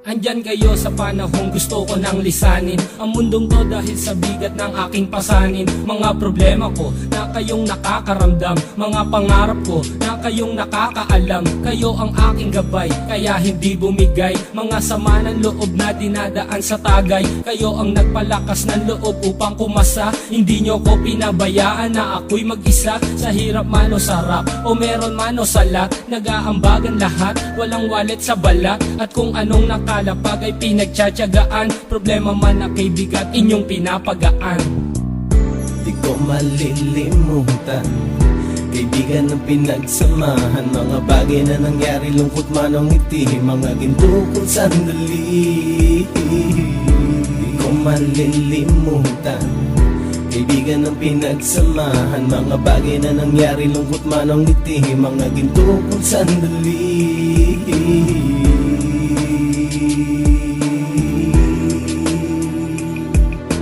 Andyan kayo sa panahong gusto ko nang lisanin ang mundong to dahil sa bigat ng aking pasanin. Mga problema ko na kayong nakakaramdam, mga pangarap ko na kayong nakakaalam. Kayo ang aking gabay, kaya hindi bumigay. Mga sama ng loob na dinadaan sa tagay, kayo ang nagpalakas ng loob upang kumasa. Hindi nyo ko pinabayaan na ako'y mag-isa. Sa hirap man o sarap, o meron man o salat, nag-aambagan lahat, walang wallet sa balat. At kung anong nakalapag ay pinagtsatsagaan, problema man na kay bigat inyong pinapagaan. Di ko malilimutan, kaibigan ng pinagsamahan, mga bagay na nangyari, lungkot man o ngiti, mga ginto kong sandali. Di ko malilimutan, kaibigan ng pinagsamahan, mga bagay na nangyari, lungkot man o ngiti, mga ginto kong sandali.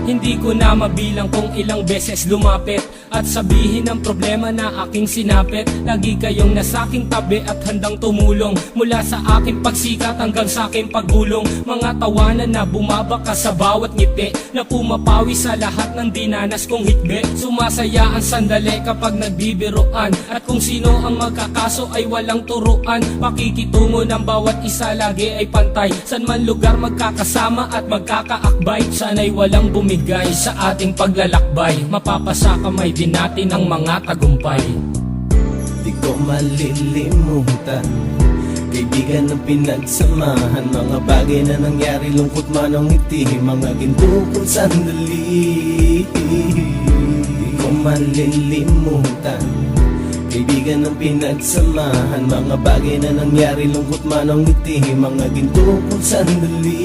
Hindi ko na mabilang kung ilang beses lumapit at sabihin ang problema na aking sinapit. Lagi kayong nasa aking tabi at handang tumulong, mula sa aking pagsikat hanggang sa aking paggulong. Mga tawanan na bumabaka sa bawat ngiti, na pumapawi sa lahat ng dinanas kong hitbe. Sumasaya ang sandali kapag nagbibiroan, at kung sino ang magkakaso ay walang turuan. Pakikitungo ng bawat isa lagi ay pantay, san man lugar magkakasama at magkakaakbay. Sana'y walang bumigay sa ating paglalakbay, mapapasa kamay din natin ang mga tagumpay. Di ko malilimutan, kaibigan ng pinagsamahan, mga bagay na nangyari, lungkot man o ngiti, mga ginto kong sandali. Di ko malilimutan, kaibigan ng pinagsamahan, mga bagay na nangyari, lungkot man o ngiti, mga ginto kong sandali.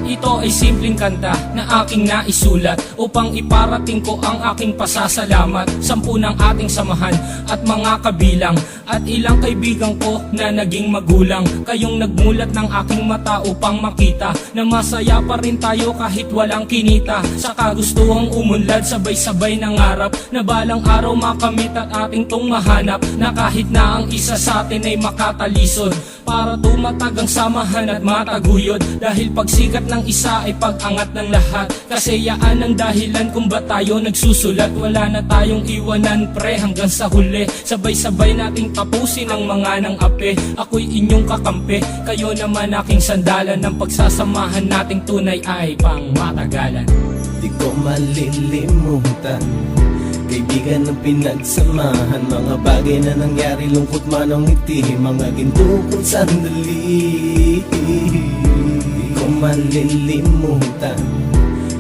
Ito ay simpleng kanta na aking naisulat upang iparating ko ang aking pasasalamat. 10 ng ating samahan at mga kabilang, at ilang kaibigan ko na naging magulang. Kayong nagmulat ng aking mata upang makita na masaya pa rin tayo kahit walang kinita. Sa kagustuhang umunlad, sabay-sabay nangarap na balang araw makamit at ating tong mahanap, na kahit na ang isa sa atin ay makatalisod, para tumatag ang samahan at mataguyod. Dahil pagsikat ng isa ay pag-angat ng lahat, kasayaan ang dahilan kung ba't tayo nagsusulat. Wala na tayong iwanan pre hanggang sa huli, sabay-sabay nating tapusin ang mga nang ape. Ako'y inyong kakampi, kayo naman aking sandalan, ng pagsasamahan nating tunay ay pang matagalan. Di ko malilimutan, kaibigan ng pinagsamahan, mga bagay na nangyari, lungkot man o ngiti, mga ginto kong sandali. Di ko malilimutan,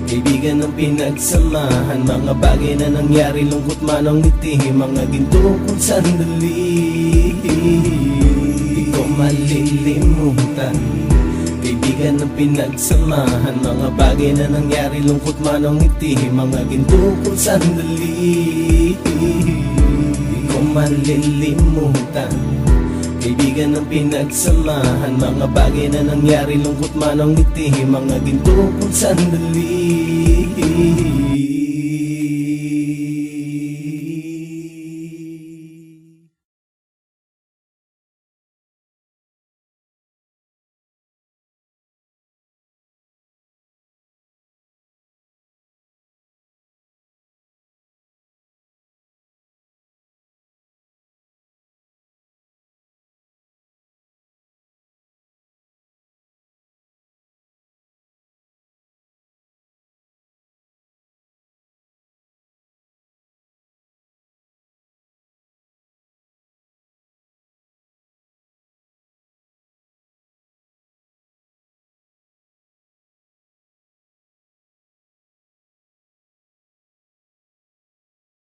kaibigan ng pinagsamahan, mga bagay na nangyari, lungkot man o ngiti, mga ginto kong sandali. Di ko malilimutan, kaibigan ng pinagsamahan, mga bagay na nangyari, lungkot man o ngiti, mga ginto kong sandali. Di ko malilimutan, kaibigan ng pinagsamahan, mga bagay na nangyari, lungkot man o ngiti, mga ginto kong sandali.